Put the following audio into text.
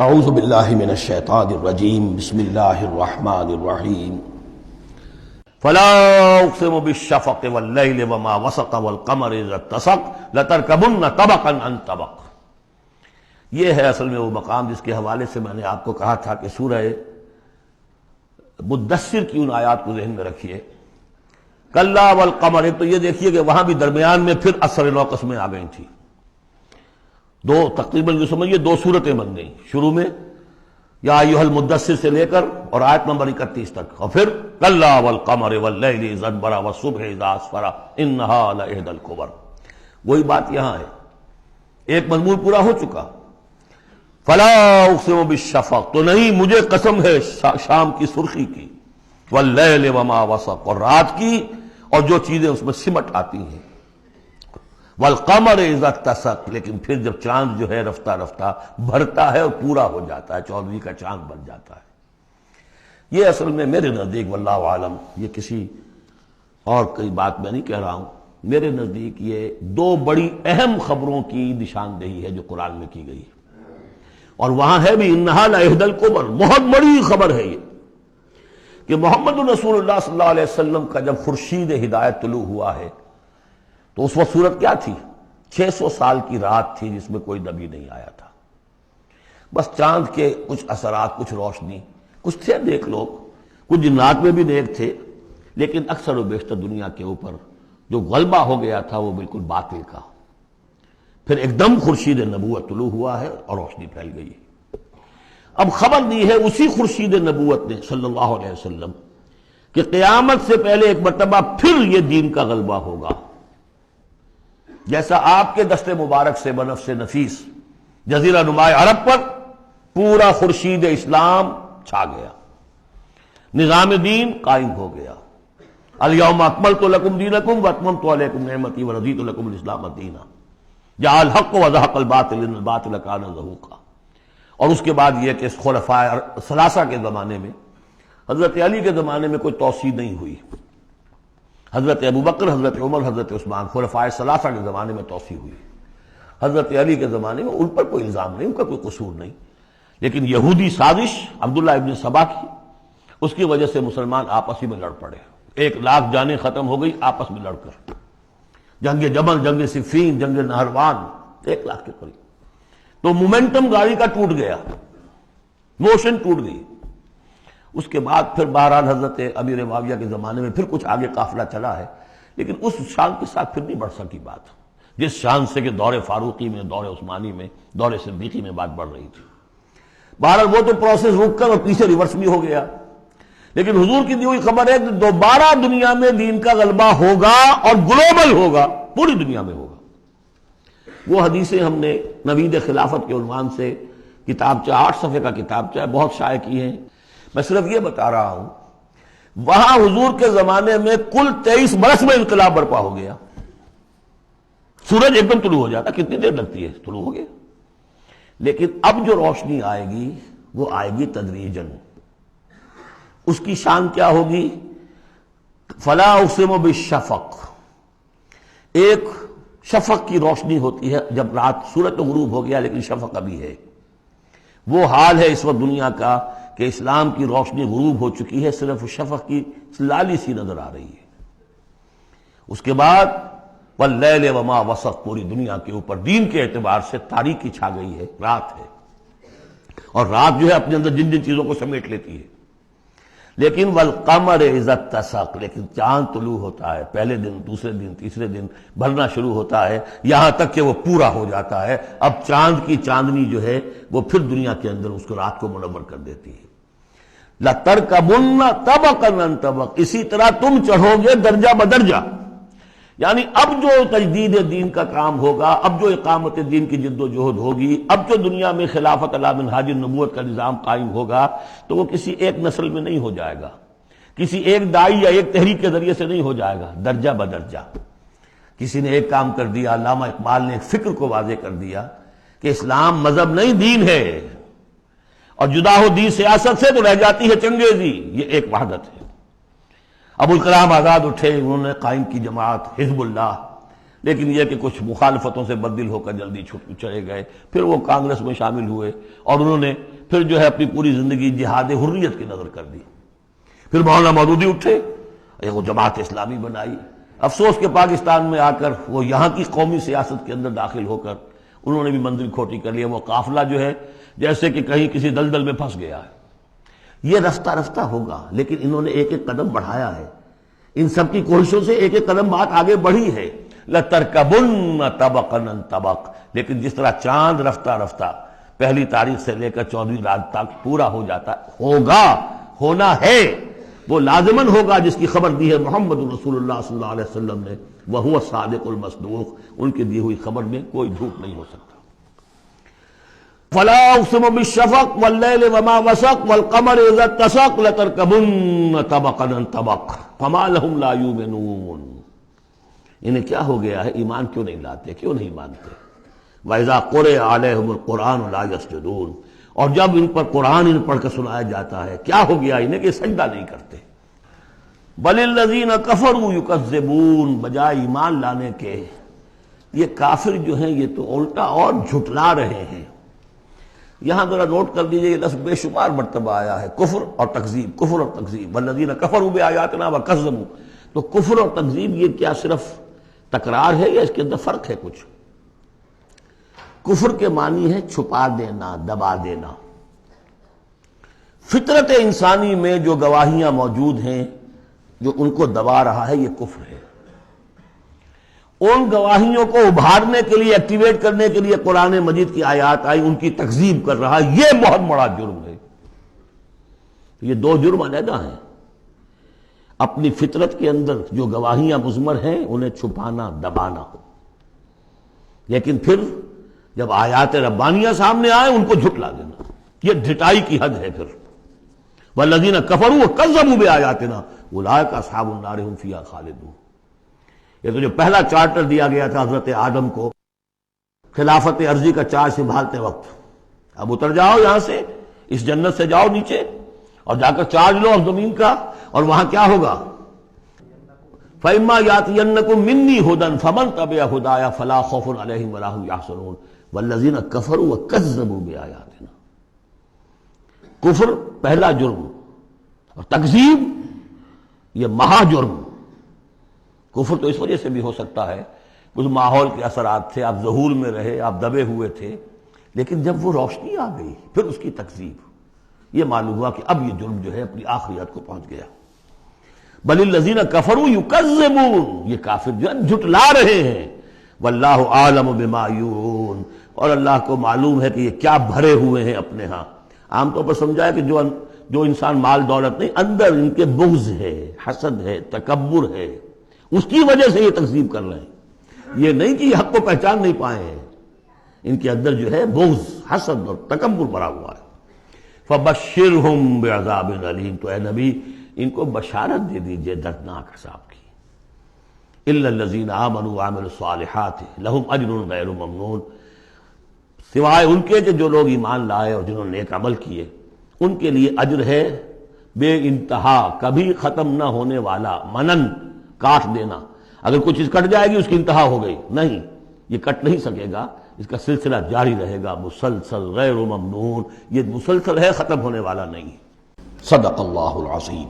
اعوذ باللہ من الشیطان الرجیم بسم اللہ الرحمن الرحیم فلا اقسم بالشفق واللیل وما وسق والقمر اذا اتسق لترکبن طبقا عن طبق۔ یہ ہے اصل میں وہ مقام جس کے حوالے سے میں نے آپ کو کہا تھا کہ سورہ مدثر کی ان آیات کو ذہن میں رکھیے۔ کلا والقمر، ایک تو یہ دیکھیے کہ وہاں بھی درمیان میں پھر اثر نو قسمیں آ گئی تھیں، دو تقریباً جو سمجھیے دو صورتیں بن گئیں، شروع میں یا ایھا المدثر سے لے کر اور آیت نمبر 31 تک، اور پھر کلا والقمر واللیل اذا ادبر والصبح اذا اسفر انھا لإحدی الکبر۔ وہی بات یہاں ہے، ایک مضمون پورا ہو چکا۔ فلا اقسم بالشفق، تو نہیں مجھے قسم ہے شام کی سرخی کی، واللیل وما وسق، اور رات کی اور جو چیزیں اس میں سمٹ آتی ہیں، والقمر اذا اتسق، لیکن پھر جب چاند جو ہے رفتہ رفتہ بھرتا ہے اور پورا ہو جاتا ہے، 14ویں کا چاند بن جاتا ہے۔ یہ اصل میں میرے نزدیک واللہ عالم، یہ کسی اور کوئی بات میں نہیں کہہ رہا ہوں، میرے نزدیک یہ دو بڑی اہم خبروں کی نشاندہی ہے جو قرآن میں کی گئی ہے، اور وہاں ہے بھی انھا لإحدی الکبر، بہت بڑی خبر ہے یہ کہ محمد رسول اللہ صلی اللہ علیہ وسلم کا جب خورشید ہدایت طلوع ہوا ہے تو اس وقت صورت کیا تھی؟ 600 سال کی رات تھی جس میں کوئی نبی نہیں آیا تھا، بس چاند کے کچھ اثرات، کچھ روشنی، کچھ تھے نیک لوگ، کچھ جنات میں بھی نیک تھے، لیکن اکثر و بیشتر دنیا کے اوپر جو غلبہ ہو گیا تھا وہ بالکل باطل کا۔ پھر ایک دم خورشید نبوت طلوع ہوا ہے اور روشنی پھیل گئی ہے۔ اب خبر دی ہے اسی خورشید نبوت نے صلی اللہ علیہ وسلم کہ قیامت سے پہلے ایک مرتبہ پھر یہ دین کا غلبہ ہوگا، جیسا آپ کے دست مبارک سے بنفس نفیس جزیرہ نمائے عرب پر پورا خورشید اسلام چھا گیا، نظام دین قائم ہو گیا۔ الیوم اکملت لکم دینکم واتممت علیکم نعمتی ورضیت لکم الاسلام دینا، جاء الحق وزہق الباطل ان الباطل کان زہوقا۔ اور اس کے بعد یہ کہ خلفاء ثلاثہ کے زمانے میں، حضرت علی کے زمانے میں کوئی توسیع نہیں ہوئی، حضرت ابوبکر، حضرت عمر، حضرت عثمان، خلفاء ثلاثہ کے زمانے میں توسیع ہوئی۔ حضرت علی کے زمانے میں ان پر کوئی الزام نہیں، ان کا کوئی قصور نہیں، لیکن یہودی سازش عبداللہ ابن سبا کی، اس کی وجہ سے مسلمان آپس ہی میں لڑ پڑے، 1,00,000 جانیں ختم ہو گئی آپس میں لڑ کر، جنگ جمل، جنگ صفین، جنگ نہروان، 1,00,000 کے قریب۔ تو مومنٹم گاڑی کا ٹوٹ گیا، موشن ٹوٹ گئی۔ اس کے بعد پھر بہرحال حضرت امیر معاویہ کے زمانے میں پھر کچھ آگے قافلہ چلا ہے، لیکن اس شان کے ساتھ پھر نہیں بڑھ سکی بات، جس شان سے کہ دور فاروقی میں، دور عثمانی میں، دور صدیقی میں بات بڑھ رہی تھی۔ بہرحال وہ تو پروسیس رک کر اور پیچھے ریورس بھی ہو گیا، لیکن حضور کی دی ہوئی خبر ہے کہ دوبارہ دنیا میں دین کا غلبہ ہوگا اور گلوبل ہوگا، پوری دنیا میں ہوگا۔ وہ حدیثیں ہم نے نوید خلافت کے عنوان سے کتابچہ، 8 صفحے کا کتابچہ، بہت شائع کی ہیں۔ میں صرف یہ بتا رہا ہوں وہاں حضور کے زمانے میں کل 23 برس میں انقلاب برپا ہو گیا، سورج ایک دم طلوع ہو جاتا، کتنی دیر لگتی ہے، طلوع ہو گیا۔ لیکن اب جو روشنی آئے گی وہ آئے گی تدریجاً، اس کی شان کیا ہوگی؟ فلا اقسم بالشفق، ایک شفق کی روشنی ہوتی ہے جب رات، سورج تو غروب ہو گیا لیکن شفق ابھی ہے۔ وہ حال ہے اس وقت دنیا کا کہ اسلام کی روشنی غروب ہو چکی ہے، صرف شفق کی لالی سی نظر آ رہی ہے۔ اس کے بعد واللیل وما وسق، پوری دنیا کے اوپر دین کے اعتبار سے تاریکی چھا گئی ہے، رات ہے، اور رات جو ہے اپنے اندر جن جن چیزوں کو سمیٹ لیتی ہے۔ لیکن والقمر اذا اتسق، لیکن چاند طلوع ہوتا ہے، پہلے دن، دوسرے دن، تیسرے دن بھرنا شروع ہوتا ہے، یہاں تک کہ وہ پورا ہو جاتا ہے۔ اب چاند کی چاندنی جو ہے وہ پھر دنیا کے اندر اس کو رات کو منور کر دیتی ہے۔ لَتَرْكَبُنَّ طَبَقًا عَن طَبَقٍ، اسی طرح تم چڑھو گے درجہ بدرجہ، یعنی اب جو تجدید دین کا کام ہوگا، اب جو اقامت دین کی جد و جہد ہوگی، اب جو دنیا میں خلافت علی منہاج النبوت کا نظام قائم ہوگا، تو وہ کسی ایک نسل میں نہیں ہو جائے گا، کسی ایک دائی یا ایک تحریک کے ذریعے سے نہیں ہو جائے گا، درجہ بدرجہ۔ کسی نے ایک کام کر دیا، علامہ اقبال نے ایک فکر کو واضح کر دیا کہ اسلام مذہب نہیں دین ہے، اور جدا ہو دین سیاست سے تو رہ جاتی ہے چنگیزی، یہ ایک وحدت ہے۔ ابوالکلام آزاد اٹھے، انہوں نے قائم کی جماعت حزب اللہ، لیکن یہ کہ کچھ مخالفتوں سے بددل ہو کر جلدی چھٹ چلے گئے، پھر وہ کانگریس میں شامل ہوئے اور انہوں نے پھر جو ہے اپنی پوری زندگی جہاد حریت کی نظر کر دی۔ پھر مولانا مودودی اٹھے، وہ جماعت اسلامی بنائی۔ افسوس کہ پاکستان میں آ کر وہ یہاں کی قومی سیاست کے اندر داخل ہو کر انہوں نے بھی منزل کھوٹی کر لیا۔ وہ قافلہ جو ہے جیسے کہ کہیں کسی دلدل میں پھنس گیا ہے۔ یہ رفتہ رفتہ ہوگا، لیکن انہوں نے ایک ایک قدم بڑھایا ہے، ان سب کی کوششوں سے ایک ایک قدم بات آگے بڑھی ہے۔ لَتَرْكَبُنَّ طَبَقًا عَن طَبَقٍ، لیکن جس طرح چاند رفتہ رفتہ پہلی تاریخ سے لے کر 14ویں رات تک پورا ہو جاتا ہوگا، ہونا ہے، وہ لازماً ہوگا جس کی خبر دی ہے محمد رسول اللہ صلی اللہ علیہ وسلم نے، وَهُوَ الصَّادِقُ الْمَصْدُوقُ، ان کی دی ہوئی خبر میں کوئی جھوٹ نہیں ہو سکتا۔ فَلَا أُقْسِمُ بِالشَّفَقِ وَاللَّيْلِ وَمَا وَسَقَ وَالْقَمَرِ إِذَا اتَّسَقَ لَتَرْكَبُنَّ طَبَقًا عَن طَبَقٍ فَمَا لَهُمْ لَا يُؤْمِنُونَ۔ انہیں کیا ہو گیا ہے، ایمان کیوں نہیں لاتے، کیوں نہیں مانتے؟ وَإِذَا قُرِئَ عَلَيْهِمُ الْقُرْآنُ لَا يَسْجُدُونَ، اور جب ان پر قرآن ان پڑھ کر سنایا جاتا ہے کیا ہو گیا انہیں کہ سجدہ نہیں کرتے۔ بَلِ الَّذِينَ كَفَرُوا يُكَذِّبُونَ، بجائے ایمان لانے کے یہ کافر جو ہیں یہ تو الٹا اور جھٹلا رہے ہیں۔ یہاں ذرا نوٹ کر دیجئے، یہ لفظ بے شمار مرتبہ آیا ہے، کفر اور تکذیب، کفر اور تکذیب۔ وَالَّذِينَ كَفَرُوا بِآيَاتِنَا وَكَذَّبُوا، تو کفر اور تکذیب یہ کیا صرف تکرار ہے یا اس کے اندر فرق ہے کچھ؟ کفر کے معنی ہے چھپا دینا، دبا دینا۔ فطرت انسانی میں جو گواہیاں موجود ہیں جو ان کو دبا رہا ہے، یہ کفر ہے۔ ان گواہیوں کو ابھارنے کے لیے، ایکٹیویٹ کرنے کے لیے قرآن مجید کی آیات آئی، ان کی تکذیب کر رہا ہے، یہ بہت بڑا جرم ہے۔ یہ دو جرم علیحدہ ہیں۔ اپنی فطرت کے اندر جو گواہیاں مضمر ہیں انہیں چھپانا، دبانا، لیکن پھر جب آیات ربانیہ سامنے آئے ان کو جھٹلا دینا، یہ ڈھٹائی کی حد ہے۔ پھر والذین کفروا وکذبوا بآیاتنا اولئک اصحاب النار هم فیہا خالدون۔ یہ تو جو پہلا چارٹر دیا گیا تھا حضرت آدم کو خلافت عرضی کا چارج سنبھالتے وقت، اب اتر جاؤ یہاں سے، اس جنت سے جاؤ نیچے اور جا کر چارج لو اب زمین کا، اور وہاں کیا ہوگا؟ فَإِمَّا يَأْتِيَنَّكُم مِّنِّي هُدًى فَمَن تَبِعَ هُدَايَ فَلَا خَوْفٌ عَلَيْهِمْ وَلَا هُمْ يَحْزَنُونَ وَالَّذِينَ كَفَرُوا وَكَذَّبُوا بِآيَاتِنَا۔ کفر پہلا جرم اور تکذیب یہ مہا جرم۔ کفر تو اس وجہ سے بھی ہو سکتا ہے کچھ ماحول کے اثرات تھے، آپ ظہور میں رہے، آپ دبے ہوئے تھے، لیکن جب وہ روشنی آ گئی پھر اس کی تکذیب، یہ معلوم ہوا کہ اب یہ جرم جو ہے اپنی آخری حد کو پہنچ گیا۔ بل الذین کفروا یکذبون، یہ کافر جو ہے جھٹلا رہے ہیں۔ واللہ عالم بما یورون، اور اللہ کو معلوم ہے کہ یہ کیا بھرے ہوئے ہیں اپنے ہاں۔ عام طور پر سمجھایا کہ جو انسان مال دولت نہیں، اندر ان کے بغض ہے، حسد ہے، تکبر ہے، اس کی وجہ سے یہ تکذیب کر رہے ہیں۔ یہ نہیں کہ یہ حق کو پہچان نہیں پائے ہیں، ان کے اندر جو ہے بغض، حسد اور تکبر بھرا ہوا ہے۔ فَبَشِّرْهُم بِعَذَابٍ أَلِيمٍ، تو اے نبی ان کو بشارت دے دیجئے دردناک عذاب کی۔ إِلَّا الَّذِينَ آمَنُوا وَعَمِلُوا الصَّالِحَاتِ لَهُمْ أَجْرٌ غَيْرُ مَمْنُونٍ، سوائے ان کے جو لوگ ایمان لائے اور جنہوں نے نیک عمل کیے، ان کے لیے اجر ہے بے انتہا، کبھی ختم نہ ہونے والا، منن، کاٹ دینا۔ اگر کچھ چیز کٹ جائے گی اس کی انتہا ہو گئی، نہیں، یہ کٹ نہیں سکے گا، اس کا سلسلہ جاری رہے گا، مسلسل، غیر ممنون، یہ مسلسل ہے، ختم ہونے والا نہیں۔ صدق اللہ العظیم۔